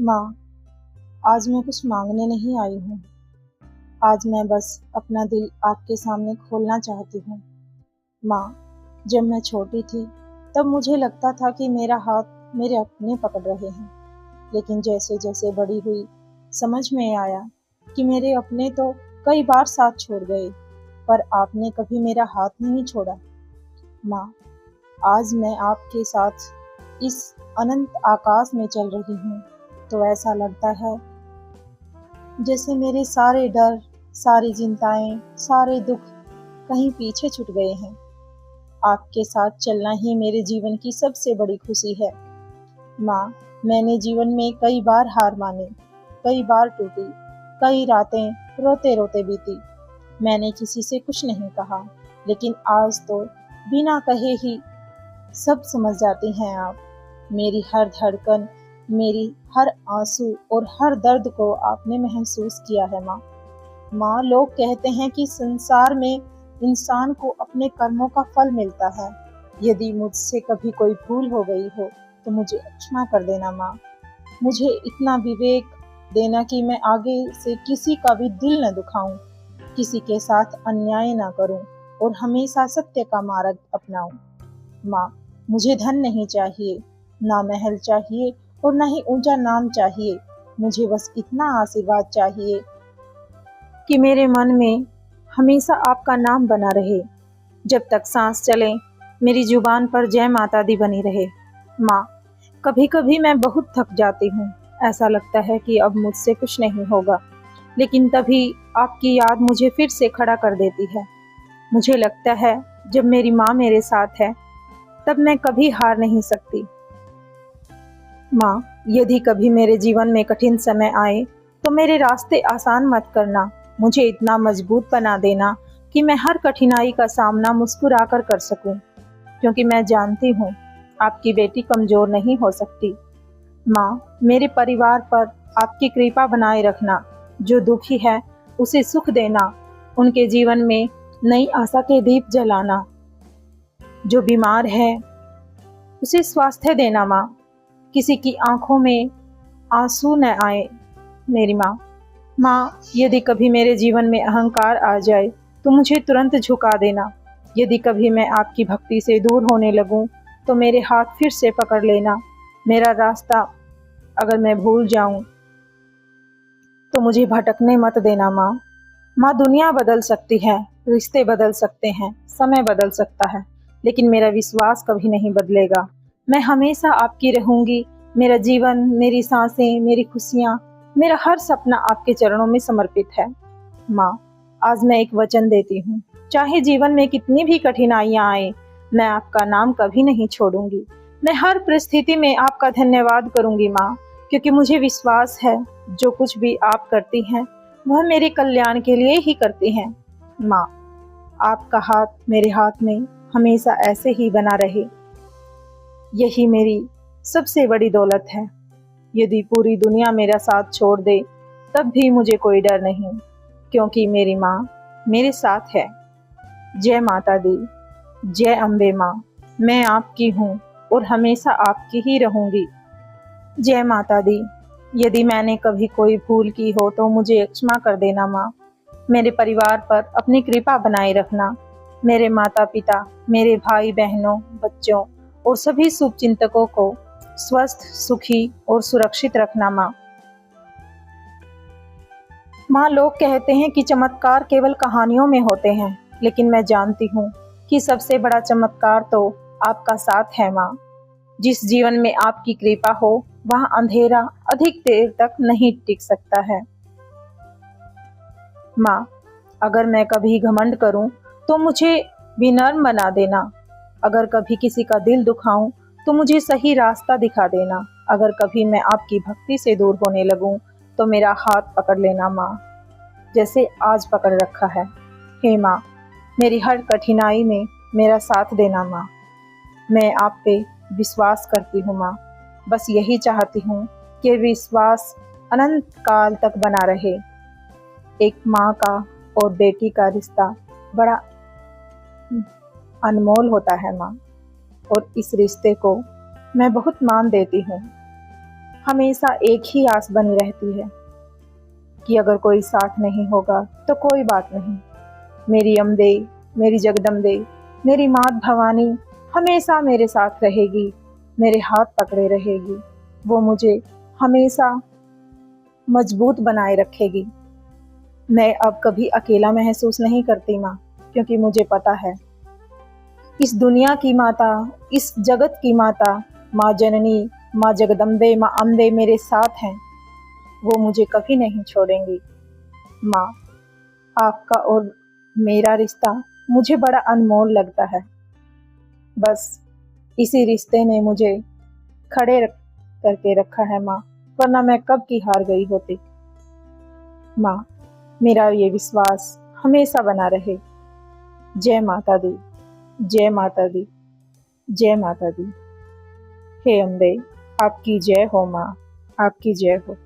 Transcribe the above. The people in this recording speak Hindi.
माँ, आज मैं कुछ मांगने नहीं आई हूँ। आज मैं बस अपना दिल आपके सामने खोलना चाहती हूँ। माँ, जब मैं छोटी थी, तब मुझे लगता था कि मेरा हाथ मेरे अपने पकड़ रहे हैं। लेकिन जैसे-जैसे बड़ी हुई, समझ में आया कि मेरे अपने तो कई बार साथ छोड़ गए, पर आपने कभी मेरा हाथ नहीं छोड़ा। माँ, आज मैं आपके साथ इस अनंत आकाश में चल रही हूँ, तो ऐसा लगता है जैसे मेरे सारे डर, सारी चिंताएं, सारे दुख कहीं पीछे छूट गए हैं। आपके साथ चलना ही मेरे जीवन की सबसे बड़ी खुशी है। माँ, मैंने जीवन में कई बार हार मानी, कई बार टूटी, कई रातें रोते-रोते बीती। मैंने किसी से कुछ नहीं कहा, लेकिन आज तो बिना कहे ही सब समझ जाती हैं आप। मेरी हर धड़कन, मेरी हर आंसू और हर दर्द को आपने महसूस किया है माँ। माँ, लोग कहते हैं कि संसार में इंसान को अपने कर्मों का फल मिलता है। यदि मुझसे कभी कोई भूल हो गई हो, तो मुझे क्षमा कर देना माँ। मुझे इतना विवेक देना कि मैं आगे से किसी का भी दिल न दुखाऊं, किसी के साथ अन्याय न करूं और हमेशा सत्य का मार्ग अपनाऊं। माँ, मुझे धन नहीं चाहिए, ना महल चाहिए और ना ही ऊंचा नाम चाहिए। मुझे बस इतना आशीर्वाद चाहिए कि मेरे मन में हमेशा आपका नाम बना रहे। जब तक सांस चले, मेरी जुबान पर जय माता दी बनी रहे। माँ, कभी-कभी मैं बहुत थक जाती हूँ। ऐसा लगता है कि अब मुझसे कुछ नहीं होगा, लेकिन तभी आपकी याद मुझे फिर से खड़ा कर देती है। मुझे लगता है जब मेरी माँ मेरे साथ है, तब मैं कभी हार नहीं सकती। माँ, यदि कभी मेरे जीवन में कठिन समय आए, तो मेरे रास्ते आसान मत करना। मुझे इतना मजबूत बना देना कि मैं हर कठिनाई का सामना मुस्कुराकर कर सकूं, क्योंकि मैं जानती हूँ आपकी बेटी कमजोर नहीं हो सकती। माँ, मेरे परिवार पर आपकी कृपा बनाए रखना। जो दुखी है, उसे सुख देना। उनके जीवन में नई आशा के दीप जलाना। जो बीमार है, उसे स्वास्थ्य देना माँ। किसी की आंखों में आंसू न आए मेरी माँ। माँ, यदि कभी मेरे जीवन में अहंकार आ जाए, तो मुझे तुरंत झुका देना। यदि कभी मैं आपकी भक्ति से दूर होने लगूं, तो मेरे हाथ फिर से पकड़ लेना। मेरा रास्ता अगर मैं भूल जाऊं, तो मुझे भटकने मत देना माँ। माँ, दुनिया बदल सकती है, रिश्ते बदल सकते हैं, समय बदल सकता है, लेकिन मेरा विश्वास कभी नहीं बदलेगा। मैं हमेशा आपकी रहूंगी। मेरा जीवन, मेरी सांसें, मेरी खुशियाँ, मेरा हर सपना आपके चरणों में समर्पित है। माँ, आज मैं एक वचन देती हूँ, चाहे जीवन में कितनी भी कठिनाइयाँ आए, मैं आपका नाम कभी नहीं छोड़ूंगी। मैं हर परिस्थिति में आपका धन्यवाद करूंगी माँ, क्योंकि मुझे विश्वास है जो कुछ भी आप करती हैं, वह मेरे कल्याण के लिए ही करती हैं। माँ, आपका हाथ मेरे हाथ में हमेशा ऐसे ही बना रहे, यही मेरी सबसे बड़ी दौलत है। यदि पूरी दुनिया मेरा साथ छोड़ दे, तब भी मुझे कोई डर नहीं, क्योंकि मेरी माँ मेरे साथ है। जय माता दी, जय अम्बे माँ। मैं आपकी हूँ और हमेशा आपकी ही रहूंगी। जय माता दी। यदि मैंने कभी कोई भूल की हो, तो मुझे क्षमा कर देना माँ। मेरे परिवार पर अपनी कृपा बनाए रखना। मेरे माता पिता, मेरे भाई बहनों, बच्चों और सभी शुभचिंतकों को स्वस्थ, सुखी और सुरक्षित रखना माँ। माँ, लोग कहते हैं कि चमत्कार केवल कहानियों में होते हैं, लेकिन मैं जानती हूँ कि सबसे बड़ा चमत्कार तो आपका साथ है माँ। जिस जीवन में आपकी कृपा हो, वहाँ अंधेरा अधिक देर तक नहीं टिक सकता है। माँ, अगर मैं कभी घमंड करूं, तो मुझे विनम्र बना देना। अगर कभी किसी का दिल दुखाऊं, तो मुझे सही रास्ता दिखा देना। अगर कभी मैं आपकी भक्ति से दूर होने लगूं, तो मेरा हाथ पकड़ लेना माँ, जैसे आज पकड़ रखा है। हे माँ, मेरी हर कठिनाई में मेरा साथ देना माँ। मैं आप पे विश्वास करती हूँ माँ। बस यही चाहती हूँ कि विश्वास अनंत काल तक बना रहे। एक माँ का और बेटी का रिश्ता बड़ा अनमोल होता है माँ, और इस रिश्ते को मैं बहुत मान देती हूँ। हमेशा एक ही आस बनी रहती है कि अगर कोई साथ नहीं होगा तो कोई बात नहीं, मेरी अम्बे, मेरी जगदम्बे, मेरी मात भवानी हमेशा मेरे साथ रहेगी, मेरे हाथ पकड़े रहेगी। वो मुझे हमेशा मजबूत बनाए रखेगी। मैं अब कभी अकेला महसूस नहीं करती माँ, क्योंकि मुझे पता है इस दुनिया की माता, इस जगत की माता, माँ जननी, माँ जगदम्बे, माँ अम्बे मेरे साथ हैं। वो मुझे कभी नहीं छोड़ेंगी। माँ, आपका और मेरा रिश्ता मुझे बड़ा अनमोल लगता है। बस इसी रिश्ते ने मुझे करके रखा है माँ, वरना मैं कब की हार गई होती। माँ, मेरा ये विश्वास हमेशा बना रहे। जय माता दी, जय माता दी, जय माता दी। हे अम्बे, आपकी जय हो माँ, आपकी जय हो।